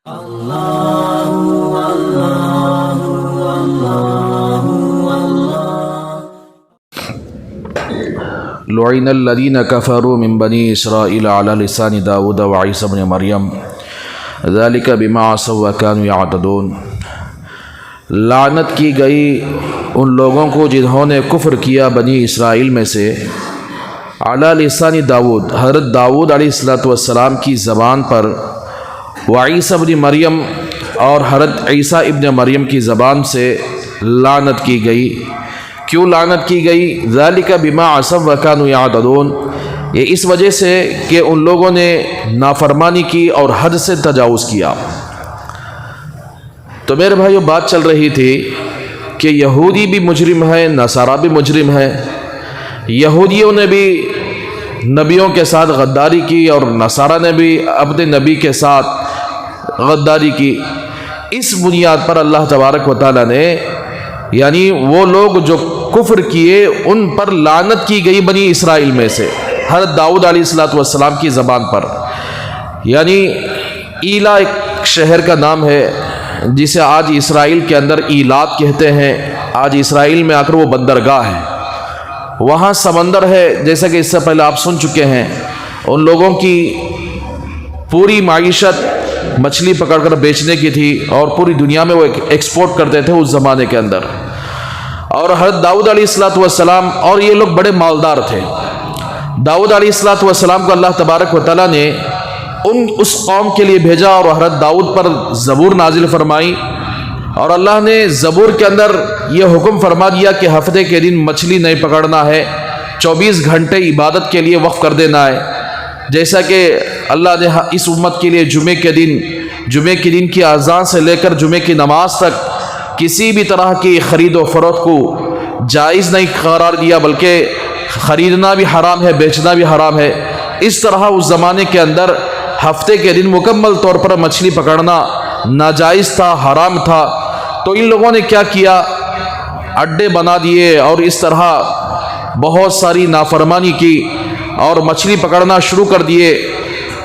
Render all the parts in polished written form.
لعن الذين كفروا من بني إسرائيل على لسان داود وعيسى بن مريم ذلك بما عصوا وكانوا يعتدون۔ لعنت کی گئی ان لوگوں کو جنہوں نے کفر کیا بنی اسرائیل میں سے علی لسان داود، حضرت داود علیہ السلام کی زبان پر، وعیسی ابن مریم اور حضرت عیسیٰ ابن مریم کی زبان سے لعنت کی گئی۔ کیوں لعنت کی گئی؟ ذالک بما عصوا وکانوا یعتدون، یہ اس وجہ سے کہ ان لوگوں نے نافرمانی کی اور حد سے تجاوز کیا۔ تو میرے بھائیو، بات چل رہی تھی کہ یہودی بھی مجرم ہے، نصارہ بھی مجرم ہے۔ یہودیوں نے بھی نبیوں کے ساتھ غداری کی اور نصارہ نے بھی اپنے نبی کے ساتھ غداری کی۔ اس بنیاد پر اللہ تبارک و تعالیٰ نے، یعنی وہ لوگ جو کفر کیے ان پر لعنت کی گئی بنی اسرائیل میں سے، حضرت داؤد علیہ السلام کی زبان پر۔ یعنی ایلا ایک شہر کا نام ہے جسے آج اسرائیل کے اندر ایلات کہتے ہیں۔ آج اسرائیل میں آ کر وہ بندرگاہ ہے، وہاں سمندر ہے، جیسا کہ اس سے پہلے آپ سن چکے ہیں۔ ان لوگوں کی پوری معیشت مچھلی پکڑ کر بیچنے کی تھی اور پوری دنیا میں وہ ایکسپورٹ کرتے تھے اس زمانے کے اندر۔ اور حضرت داؤد علیہ السلام اور یہ لوگ بڑے مالدار تھے۔ داؤد علیہ السلام کو اللہ تبارک و تعالیٰ نے اس قوم کے لیے بھیجا اور حضرت داؤد پر زبور نازل فرمائی، اور اللہ نے زبور کے اندر یہ حکم فرما دیا کہ ہفتے کے دن مچھلی نہیں پکڑنا ہے، 24 گھنٹے عبادت کے لیے وقف کر دینا ہے۔ جیسا کہ اللہ نے اس امت کے لیے جمعے کے دن کی اذان سے لے کر جمعے کی نماز تک کسی بھی طرح کی خرید و فروخت کو جائز نہیں قرار دیا، بلکہ خریدنا بھی حرام ہے، بیچنا بھی حرام ہے۔ اس طرح اس زمانے کے اندر ہفتے کے دن مکمل طور پر مچھلی پکڑنا ناجائز تھا، حرام تھا۔ تو ان لوگوں نے کیا کیا؟ اڈے بنا دیے اور اس طرح بہت ساری نافرمانی کی اور مچھلی پکڑنا شروع کر دیے۔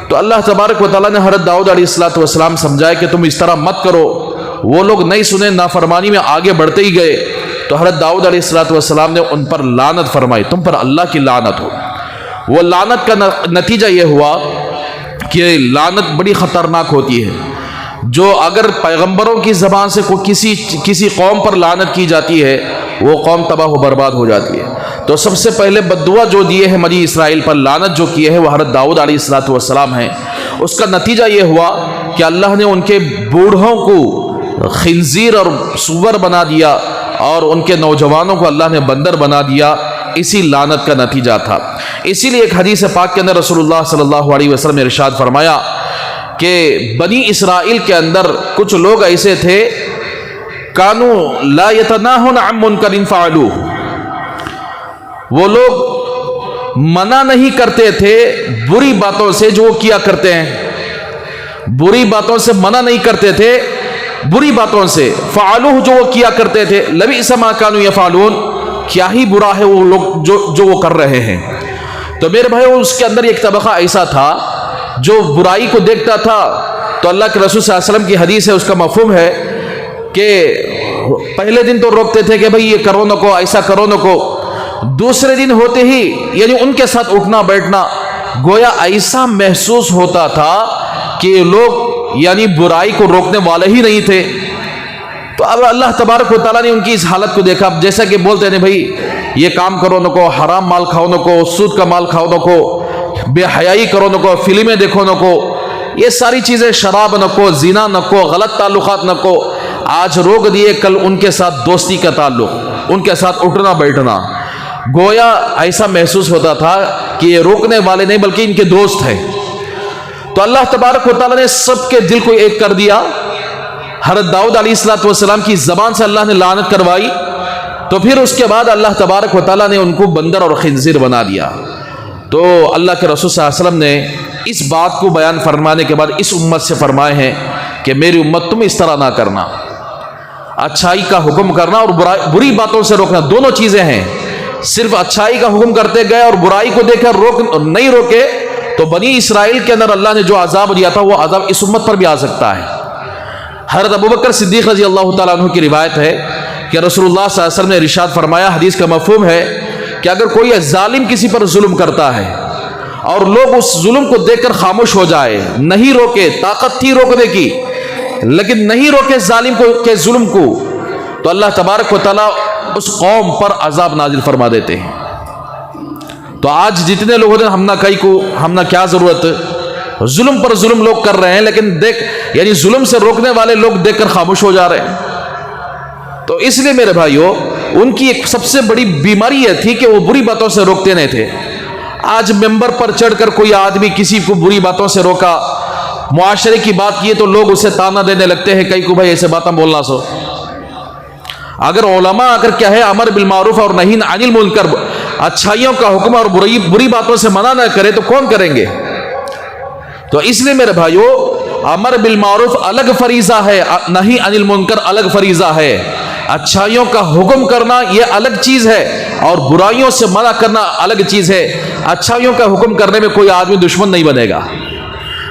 تو اللہ تبارک و تعالیٰ نے حضرت داؤد علیہ السلام سمجھائے کہ تم اس طرح مت کرو۔ وہ لوگ نہیں سنے، نافرمانی میں آگے بڑھتے ہی گئے۔ تو حضرت داؤد علیہ السلام نے ان پر لعنت فرمائی، تم پر اللہ کی لعنت ہو۔ وہ لعنت کا نتیجہ یہ ہوا کہ لعنت بڑی خطرناک ہوتی ہے۔ جو اگر پیغمبروں کی زبان سے کسی قوم پر لعنت کی جاتی ہے، وہ قوم تباہ و برباد ہو جاتی ہے۔ تو سب سے پہلے بددعا جو دیے ہیں بنی اسرائیل پر، لعنت جو کیے ہیں، وہ حضرت داؤد علیہ السلام ہیں۔ اس کا نتیجہ یہ ہوا کہ اللہ نے ان کے بوڑھوں کو خنزیر اور سور بنا دیا اور ان کے نوجوانوں کو اللہ نے بندر بنا دیا۔ اسی لعنت کا نتیجہ تھا۔ اسی لیے ایک حدیث پاک کے اندر رسول اللہ صلی اللہ علیہ وسلم نے ارشاد فرمایا کہ بنی اسرائیل کے اندر کچھ لوگ ایسے تھے، کانوا لا یتناہون عن منکر فعلوہ، وہ لوگ منع نہیں کرتے تھے بری باتوں سے جو وہ کیا کرتے ہیں، بری باتوں سے منع نہیں کرتے تھے، بری باتوں سے، فعلوہ جو وہ کیا کرتے تھے، لبئس ما کانوا یفعلون، کیا ہی برا ہے وہ لوگ جو وہ کر رہے ہیں۔ تو میرے بھائی، اس کے اندر ایک طبقہ ایسا تھا جو برائی کو دیکھتا تھا۔ تو اللہ کے رسول صلی اللہ علیہ وسلم کی حدیث ہے، اس کا مفہوم ہے کہ پہلے دن تو روکتے تھے کہ بھئی یہ کرو نہ کو، ایسا کرو نہ کو، دوسرے دن ہوتے ہی یعنی ان کے ساتھ اٹھنا بیٹھنا، گویا ایسا محسوس ہوتا تھا کہ یہ لوگ یعنی برائی کو روکنے والے ہی نہیں تھے۔ تو اب اللہ تبارک و تعالیٰ نے ان کی اس حالت کو دیکھا، جیسا کہ بولتے ہیں بھئی یہ کام کرو نہ کو، حرام مال کھاؤ نہ کو، سود کا مال کھاؤ نہ کو، بے حیائی کرو نہ کو، فلمیں دیکھو نہ کو، یہ ساری چیزیں، شراب نہ کو، زنا نہ کو، غلط تعلقات نہ کو، آج روک دیے، کل ان کے ساتھ دوستی کا تعلق، ان کے ساتھ اٹھنا بیٹھنا، گویا ایسا محسوس ہوتا تھا کہ یہ روکنے والے نہیں بلکہ ان کے دوست ہیں۔ تو اللہ تبارک و تعالیٰ نے سب کے دل کو ایک کر دیا۔ حضرت داؤد علیہ السلام کی زبان سے اللہ نے لعنت کروائی، تو پھر اس کے بعد اللہ تبارک و تعالیٰ نے ان کو بندر اور خنزیر بنا دیا۔ تو اللہ کے رسول صلی اللہ علیہ وسلم نے اس بات کو بیان فرمانے کے بعد اس امت سے فرمائے ہیں کہ میری امت تم اس طرح نہ کرنا، اچھائی کا حکم کرنا اور بری باتوں سے روکنا، دونوں چیزیں ہیں۔ صرف اچھائی کا حکم کرتے گئے اور برائی کو دیکھ کر نہیں روکے تو بنی اسرائیل کے اندر اللہ نے جو عذاب دیا تھا وہ عذاب اس امت پر بھی آ سکتا ہے۔ حضرت ابوبکر صدیق رضی اللہ تعالیٰ عنہ کی روایت ہے کہ رسول اللہ صلی اللہ علیہ وسلم نے ارشاد فرمایا، حدیث کا مفہوم ہے کہ اگر کوئی ظالم کسی پر ظلم کرتا ہے اور لوگ اس ظلم کو دیکھ کر خاموش ہو جائے، نہیں روکے، طاقت تھی روکنے کی لیکن نہیں روکے ظالم کو کے ظلم کو، تو اللہ تبارک و تعالیٰ اس قوم پر عذاب نازل فرما دیتے ہیں۔ تو آج جتنے لوگوں نے ہم نہ کیا ضرورت، ظلم پر ظلم لوگ کر رہے ہیں لیکن یعنی ظلم سے روکنے والے لوگ دیکھ کر خاموش ہو جا رہے ہیں۔ تو اس لیے میرے بھائیوں، ان کی ایک سب سے بڑی بیماری یہ تھی کہ وہ بری باتوں سے روکتے نہیں تھے۔ آج ممبر پر چڑھ کر کوئی آدمی کسی کو بری باتوں سے روکا، معاشرے کی بات کیے تو لوگ اسے تانا دینے لگتے ہیں، کئی کو بھائی ایسے باتیں بولنا سو۔ اگر علماء اگر کیا ہے امر بالمعروف اور نہی عن المنکر، اچھائیوں کا حکم اور بری باتوں سے منع نہ کرے تو کون کریں گے؟ تو اس لیے میرے بھائیوں، امر بالمعروف الگ فریضہ ہے، نہی عن المنکر الگ فریضہ ہے۔ اچھائیوں کا حکم کرنا یہ الگ چیز ہے اور برائیوں سے منع کرنا الگ چیز ہے۔ اچھائیوں کا حکم کرنے میں کوئی آدمی دشمن نہیں بنے گا،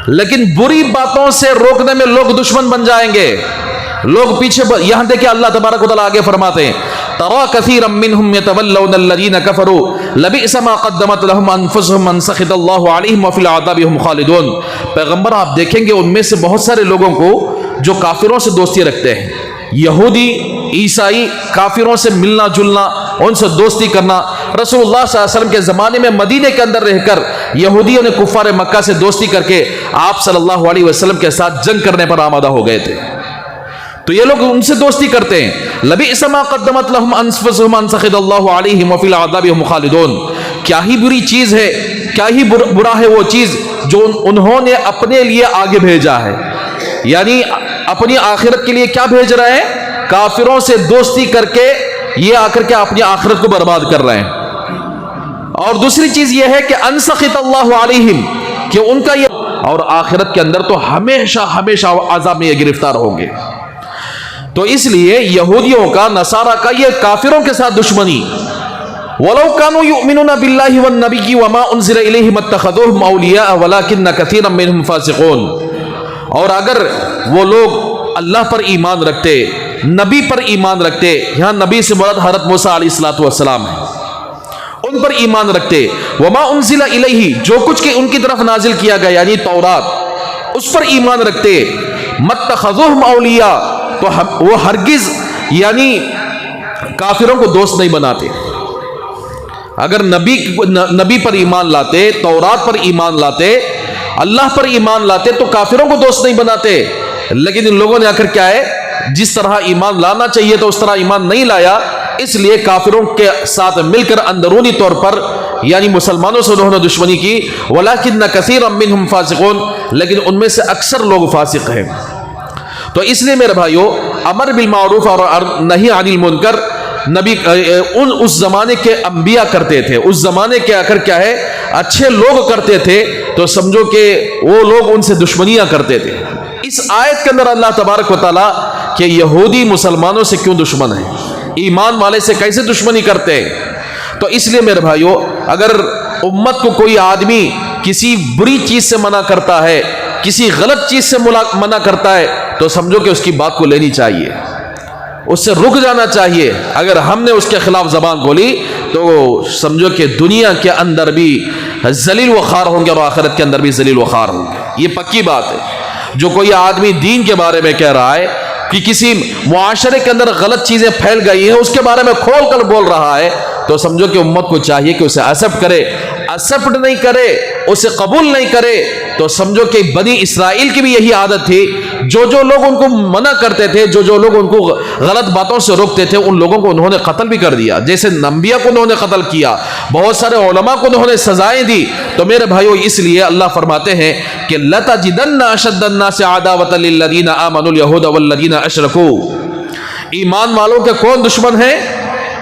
لیکن بری باتوں سے روکنے میں لوگ دشمن بن جائیں گے، لوگ پیچھے یہاں دیکھیں اللہ تبارک و تعالیٰ آگے فرماتے ہیں، ترى كثيرا منهم يتولون الذين كفروا لبئس ما قدمت لهم انفسهم ان سخط الله عليهم وفي العذاب هم خالدون۔ پیغمبر آپ دیکھیں گے ان میں سے بہت سارے لوگوں کو جو کافروں سے دوستی رکھتے ہیں، یہودی، عیسائی، کافروں سے ملنا جلنا، ان سے دوستی کرنا۔ رسول اللہ صلی اللہ علیہ وسلم کے زمانے میں مدینے کے اندر رہ کر یہودیوں نے کفار مکہ سے دوستی کر کے آپ صلی اللہ علیہ وسلم کے ساتھ جنگ کرنے پر آمادہ ہو گئے تھے، تو یہ لوگ ان سے دوستی کرتے ہیں۔ لبئس ما قدمت لهم انفسهم ان سخط الله عليهم وفي العذاب هم خالدون۔ کیا ہی بری چیز ہے، کیا ہی برا ہے وہ چیز جو انہوں نے اپنے لیے آگے بھیجا ہے، یعنی اپنی آخرت کے لیے کیا بھیج رہے ہیں؟ کافروں سے دوستی کر کے یہ آ کر کے اپنی آخرت کو برباد کر رہے ہیں۔ اور دوسری چیز یہ ہے کہ ان سخط اللہ علیہم، کہ ان کا یہ اور آخرت کے اندر تو ہمیشہ ہمیشہ عذاب میں یہ گرفتار ہوں گے۔ تو اس لیے یہودیوں کا، نصارہ کا یہ کافروں کے ساتھ دشمنی، وَلَوْ كَانُوا يُؤْمِنُونَ بِاللَّهِ وَالنَّبِيِّ وَمَا أُنزِلَ إِلَيْهِمْ اتَّخَذُوهُمْ أَوْلِيَاءَ وَلَكِنَّ كَثِيرًا مِّنْهُمْ فَاسِقُونَ۔ اور اگر وہ لوگ اللہ پر ایمان رکھتے، نبی پر ایمان رکھتے، یہاں نبی سے مراد حضرت موسیٰ علیہ السلام ہے، ان پر ایمان رکھتے، وَمَا أُنزِلَ إِلَيْهِ، جو کچھ کہ ان کی طرف نازل کیا گیا یعنی تورات، اس پر ایمان رکھتے، مَتَّخَذُوهُمْ أَوْلِيَاءَ، تو وہ ہرگز یعنی کافروں کو دوست نہیں بناتے۔ اگر نبی پر ایمان لاتے، تورات پر ایمان لاتے، اللہ پر ایمان لاتے تو کافروں کو دوست نہیں بناتے، لیکن ان لوگوں نے آخر کیا ہے، جس طرح ایمان لانا چاہیے تو اس طرح ایمان نہیں لایا، اس لیے کافروں کے ساتھ مل کر اندرونی طور پر یعنی مسلمانوں سے انہوں نے دشمنی کی۔ وَلَكِنَّ كَثِيرًا مِّنْهُمْ فَاسِقُونَ، لیکن ان میں سے اکثر لوگ فاسق ہیں۔ تو اس لیے میرے بھائیوں، امر بالمعروف اور نہی عن المنکر نبی اس زمانے کے انبیاء کرتے تھے، اس زمانے کے آخر کیا ہے اچھے لوگ کرتے تھے، تو سمجھو کہ وہ لوگ ان سے دشمنیاں کرتے تھے۔ اس آیت کے اندر اللہ تبارک و تعالیٰ کہ یہودی مسلمانوں سے کیوں دشمن ہیں، ایمان والے سے کیسے دشمنی کرتے ہیں۔ تو اس لیے میرے بھائیوں، اگر امت کو کوئی آدمی کسی بری چیز سے منع کرتا ہے، کسی غلط چیز سے منع کرتا ہے، تو سمجھو کہ اس کی بات کو لینی چاہیے، اس سے رک جانا چاہیے۔ اگر ہم نے اس کے خلاف زبان کھولی تو سمجھو کہ دنیا کے اندر بھی ذلیل و خوار ہوں گے اور آخرت کے اندر بھی ذلیل و خوار ہوں گے، یہ پکی بات ہے۔ جو کوئی آدمی دین کے بارے میں کہہ رہا ہے کہ کسی معاشرے کے اندر غلط چیزیں پھیل گئی ہیں، اس کے بارے میں کھول کر بول رہا ہے، تو سمجھو کہ امت کو چاہیے کہ اسے ایکسپٹ کرے۔ ایکسپٹ نہیں کرے، اسے قبول نہیں کرے، تو سمجھو کہ بنی اسرائیل کی بھی یہی عادت تھی، جو لوگ ان کو منع کرتے تھے، جو لوگ ان کو غلط باتوں سے روکتے تھے، ان لوگوں کو انہوں نے قتل بھی کر دیا، جیسے انبیاء کو انہوں نے قتل کیا، بہت سارے علماء کو انہوں نے سزائیں دی۔ تو میرے بھائیو، اس لیے اللہ فرماتے ہیں کہ لَتَجِدَنَّ أَشَدَّ النَّاسِ عَدَاوَةً لِلَّذِينَ آمَنُوا الْيَهُودَ وَالَّذِينَ أَشْرَكُوا۔ ایمان والوں کے کون دشمن ہیں؟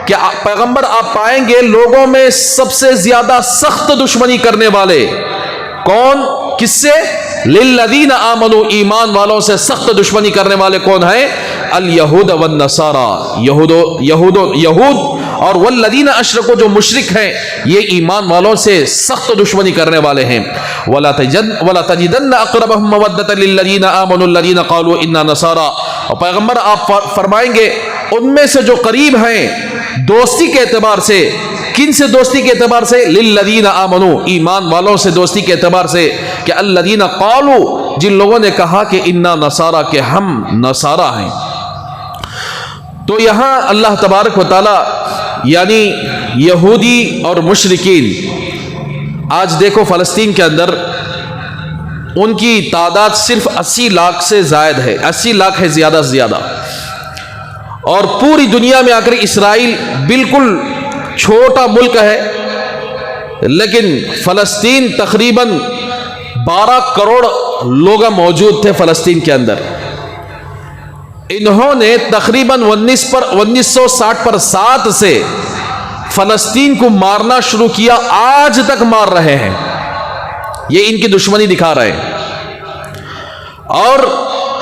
کہ پیغمبر آپ پائیں گے لوگوں میں سب سے زیادہ سخت دشمنی کرنے والے کون، کس سے؟ للذین آمنوا، ایمان والوں سے سخت دشمنی کرنے والے کون ہیں؟ الیہود والنصارى، یہود اور والذین اشرکوا، جو مشرک ہیں، یہ ایمان والوں سے سخت دشمنی کرنے والے ہیں۔ ولا تجدن اقربهم مودة للذین آمنوا الذین قالوا انا نصارى اور پیغمبر آپ فرمائیں گے ان میں سے جو قریب ہیں دوستی کے اعتبار سے، کن سے دوستی کے اعتبار سے؟ للذین آمنوا، ایمان والوں سے دوستی کے اعتبار سے، کہ الذین قالوا، جن لوگوں نے کہا کہ انا نصارا، کہ ہم نصارا ہیں۔ تو یہاں اللہ تبارک و تعالی یعنی یہودی اور مشرکین، آج دیکھو فلسطین کے اندر ان کی تعداد صرف 80 لاکھ سے زائد ہے، 80 لاکھ ہے زیادہ سے زیادہ، اور پوری دنیا میں آ کر اسرائیل بالکل چھوٹا ملک ہے، لیکن فلسطین تقریباً 12 کروڑ لوگ موجود تھے فلسطین کے اندر۔ انہوں نے تقریباً 1960 پر 7 سے فلسطین کو مارنا شروع کیا، آج تک مار رہے ہیں، یہ ان کی دشمنی دکھا رہے ہیں۔ اور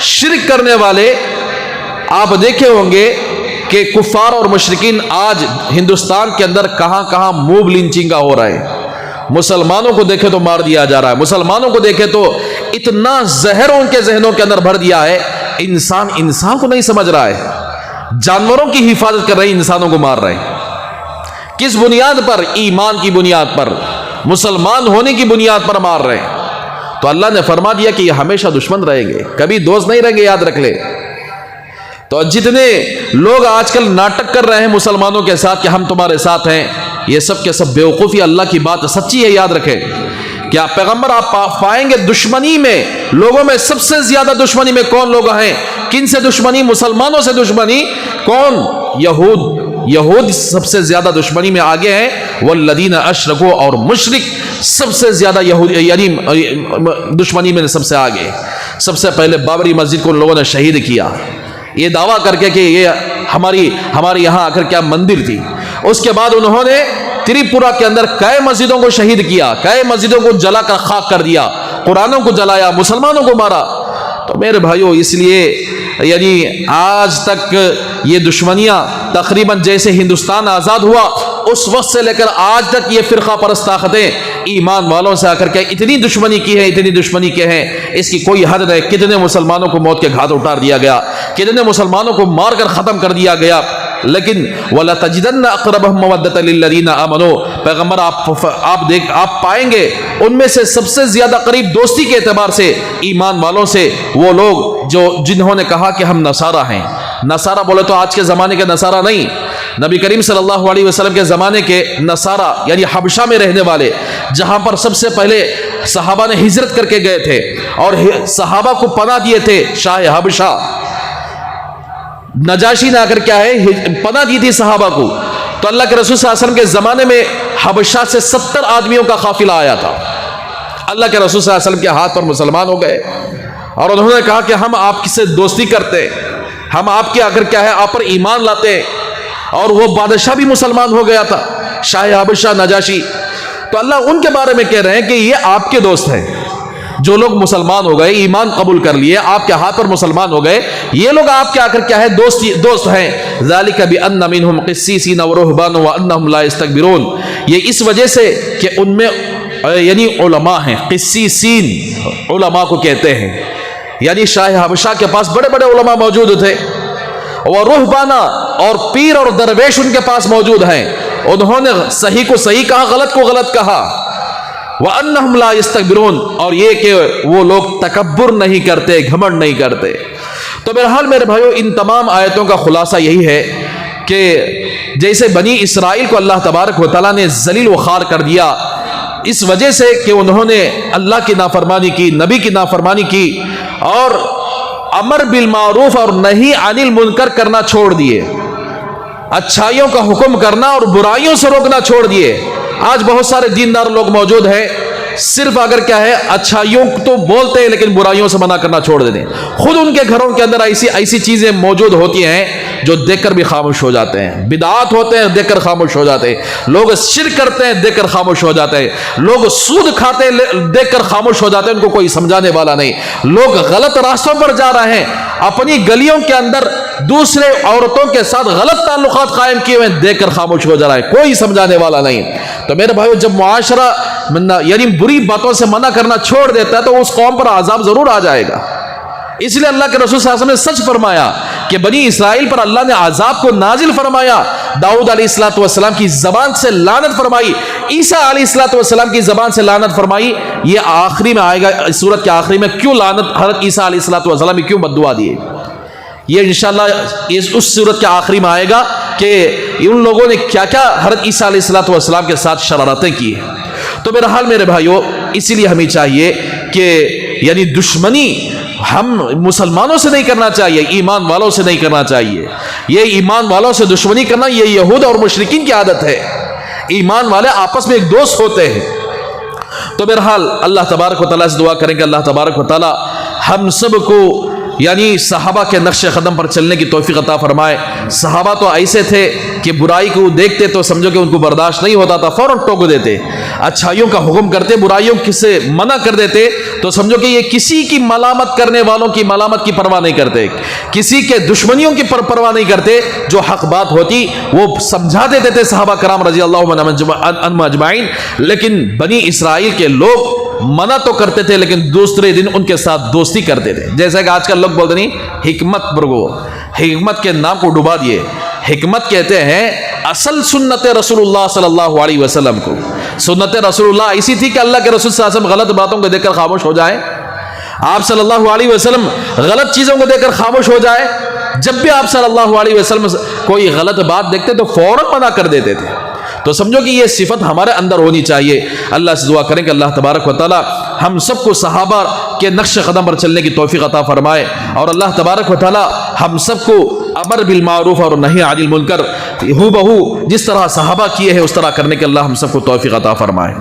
شرک کرنے والے آپ دیکھے ہوں گے کہ کفار اور مشرکین آج ہندوستان کے اندر کہاں کہاں موب لنچنگ کا ہو رہا ہے۔ مسلمانوں کو دیکھے تو مار دیا جا رہا ہے، مسلمانوں کو دیکھے تو اتنا زہر ان کے ذہنوں کے اندر بھر دیا ہے، انسان کو نہیں سمجھ رہا ہے، جانوروں کی حفاظت کر رہے ہیں، انسانوں کو مار رہے ہیں۔ کس بنیاد پر؟ ایمان کی بنیاد پر، مسلمان ہونے کی بنیاد پر مار رہے ہیں۔ تو اللہ نے فرما دیا کہ یہ ہمیشہ دشمن رہیں گے، کبھی دوست نہیں رہیں گے، یاد رکھ لے۔ تو جتنے لوگ آج کل ناٹک کر رہے ہیں مسلمانوں کے ساتھ کہ ہم تمہارے ساتھ ہیں، یہ سب کے سب بیوقوفی، اللہ کی بات سچی ہے، یاد رکھیں۔ کیا پیغمبر آپ پائیں گے دشمنی میں، لوگوں میں سب سے زیادہ دشمنی میں کون لوگ ہیں؟ کن سے دشمنی؟ مسلمانوں سے دشمنی۔ کون؟ یہود سب سے زیادہ دشمنی میں آگے ہیں، والذین اشرکوا، اور مشرک سب سے زیادہ یعنی دشمنی میں سب سے آگے۔ سب سے پہلے بابری مسجد کو ان لوگوں نے شہید کیا، یہ دعویٰ کر کے کہ یہ ہماری یہاں آ کر کیا مندر تھی۔ اس کے بعد انہوں نے تریپورہ کے اندر کئی مسجدوں کو شہید کیا، کئی مسجدوں کو جلا کر خاک کر دیا، قرآنوں کو جلایا، مسلمانوں کو مارا۔ تو میرے بھائیوں، اس لیے یعنی آج تک یہ دشمنیاں تقریباً جیسے ہندوستان آزاد ہوا اس وقت سے لے کر آج تک یہ فرقہ پرست طاقتیں ایمان والوں سے آ کر کے اتنی دشمنی کی ہے، اتنی دشمنی کے ہیں، اس کی کوئی حد نہیں۔ کتنے مسلمانوں کو موت کے گھاٹ اتار دیا گیا، کتنے مسلمانوں کو مار کر ختم کر دیا گیا۔ لیکن وَلَتَجِدَنَّ أَقْرَبَهُم مَوَدَّةً لِلَّذِينَ آمَنُوا، پیغمبر آپ پائیں گے ان میں سے سب سے زیادہ قریب دوستی کے اعتبار سے ایمان والوں سے وہ لوگ جنہوں نے کہا کہ ہم نصارہ ہیں۔ نصارہ بولے تو آج کے زمانے کے نصارہ نہیں، نبی کریم صلی اللہ علیہ وسلم کے زمانے کے نصارہ، یعنی حبشہ میں رہنے والے، جہاں پر سب سے پہلے صحابہ نے ہجرت کر کے گئے تھے اور صحابہ کو پناہ دیے تھے۔ شاہ حبشہ نجاشی نے آ کر کیا ہے پناہ دی تھی صحابہ کو۔ تو اللہ کے رسول صلی اللہ علیہ وسلم کے زمانے میں حبشہ سے 70 آدمیوں کا قافلہ آیا تھا، اللہ کے رسول صلی اللہ علیہ وسلم کے ہاتھ پر مسلمان ہو گئے، اور انہوں نے کہا کہ ہم آپ سے دوستی کرتے، ہم آپ کے آ کر کیا ہے آپ پر ایمان لاتے، اور وہ بادشاہ بھی مسلمان ہو گیا تھا، شاہ حبشہ نجاشی۔ تو اللہ ان کے بارے میں کہہ رہے ہیں کہ یہ آپ کے دوست ہیں، جو لوگ مسلمان ہو گئے، ایمان قبول کر لیے، آپ کے ہاتھ پر مسلمان ہو گئے، یہ لوگ آپ کے آ کر کیا ہے دوست ہیں۔ ذالک بان منہم قسیسین ورہبان وانہم لا یستکبرون، یہ اس وجہ سے کہ ان میں یعنی علماء ہیں، قسیسین علماء کو کہتے ہیں، یعنی شاہ حبشہ کے پاس بڑے بڑے علماء موجود تھے، ورہبانا، اور پیر اور درویش ان کے پاس موجود ہیں، انہوں نے صحیح کو صحیح کہا، غلط کو غلط کہا۔ وَأَنَّهُمْ لَا يَسْتَكْبِرُونَ، اور یہ کہ وہ لوگ تکبر نہیں کرتے، گھمنڈ نہیں کرتے۔ تو بہرحال میرے بھائیو، ان تمام آیتوں کا خلاصہ یہی ہے کہ جیسے بنی اسرائیل کو اللہ تبارک و تعالیٰ نے ذلیل و خوار کر دیا اس وجہ سے کہ انہوں نے اللہ کی نافرمانی کی، نبی کی نافرمانی کی، اور امر بالمعروف اور نہی عن المنکر کرنا چھوڑ دیے، اچھائیوں کا حکم کرنا اور برائیوں سے روکنا چھوڑ دیے۔ آج بہت سارے دیندار لوگ موجود ہیں، صرف اگر کیا ہے اچھائیوں تو بولتے ہیں لیکن برائیوں سے منع کرنا چھوڑ دیتے ہیں۔ خود ان کے گھروں کے اندر ایسی چیزیں موجود ہوتی ہیں جو دیکھ کر بھی خاموش ہو جاتے ہیں، بدعات ہوتے ہیں دیکھ کر خاموش ہو جاتے ہیں، لوگ شرک کرتے ہیں دیکھ کر خاموش ہو جاتے ہیں، لوگ سود کھاتے ہیں دیکھ کر خاموش ہو جاتے ہیں، ان کو کوئی سمجھانے والا نہیں۔ لوگ غلط راستوں پر جا رہے ہیں، اپنی گلیوں کے اندر دوسرے عورتوں کے ساتھ غلط تعلقات قائم کیے ہوئے دیکھ کر خاموش ہو جا رہا ہے، کوئی سمجھانے والا نہیں۔ تو میرے بھائیو، جب معاشرہ یعنی بری باتوں سے منع کرنا چھوڑ دیتا ہے تو اس قوم پر عذاب ضرور آ جائے گا۔ اس لیے اللہ کے رسول صلی اللہ علیہ وسلم نے سچ فرمایا کہ بنی اسرائیل پر اللہ نے عذاب کو نازل فرمایا، داؤد علیہ الصلوۃ والسلام کی زبان سے لعنت فرمائی، عیسیٰ علیہ الصلوۃ والسلام کی زبان سے لعنت فرمائی. یہ آخری میں آئے گا، اس سورت کے آخری میں کیوں لعنت حضرت عیسیٰ علیہ الصلوۃ والسلام کی کیوں بد دعا دیے، یہ انشاءاللہ اس سورت کے آخری میں آئے گا کہ ان لوگوں نے کیا کیا حضرت عیسیٰ علیہ الصلوۃ والسلام کے ساتھ شرارتیں کی. تو بہرحال میرے بھائیو، اسی لیے ہمیں چاہیے کہ یعنی دشمنی ہم مسلمانوں سے نہیں کرنا چاہیے، ایمان والوں سے نہیں کرنا چاہیے. یہ ایمان والوں سے دشمنی کرنا یہ یہود اور مشرکین کی عادت ہے. ایمان والے آپس میں ایک دوست ہوتے ہیں. تو بہرحال اللہ تبارک و تعالیٰ سے دعا کریں کہ اللہ تبارک و تعالیٰ ہم سب کو یعنی صحابہ کے نقش قدم پر چلنے کی توفیق عطا فرمائے. صحابہ تو ایسے تھے کہ برائی کو دیکھتے تو سمجھو کہ ان کو برداشت نہیں ہوتا تھا، فوراً ٹوک دیتے، اچھائیوں کا حکم کرتے، برائیوں سے منع کر دیتے تو سمجھو کہ یہ کسی کی ملامت کرنے والوں کی ملامت کی پرواہ نہیں کرتے، کسی کے دشمنیوں کی پرواہ نہیں کرتے. جو حق بات ہوتی وہ سمجھا دیتے تھے صحابہ کرام رضی اللہ عنہم اجمعین. لیکن بنی اسرائیل کے لوگ منع تو کرتے تھے لیکن دوسرے دن ان کے ساتھ دوستی کرتے تھے. جیسا کہ آج کل لوگ بولتے نہیں حکمت برگو، حکمت کے نام کو ڈبا دیے. حکمت کہتے ہیں اصل سنت رسول اللہ صلی اللہ علیہ وسلم کو. سنت رسول اللہ ایسی تھی کہ اللہ کے رسول صلی اللہ علیہ وسلم غلط باتوں کو دیکھ کر خاموش ہو جائیں، آپ صلی اللہ علیہ وسلم غلط چیزوں کو دیکھ کر خاموش ہو جائے. جب بھی آپ صلی اللہ علیہ وسلم کوئی غلط بات دیکھتے تو فوراً منع کر دیتے تھے. تو سمجھو کہ یہ صفت ہمارے اندر ہونی چاہیے. اللہ سے دعا کریں کہ اللہ تبارک و تعالی ہم سب کو صحابہ کے نقش قدم پر چلنے کی توفیق عطا فرمائے، اور اللہ تبارک و تعالی ہم سب کو امر بالمعروف اور نہی عن المنکر ہو بہو جس طرح صحابہ کیے ہیں اس طرح کرنے کے اللہ ہم سب کو توفیق عطا فرمائے.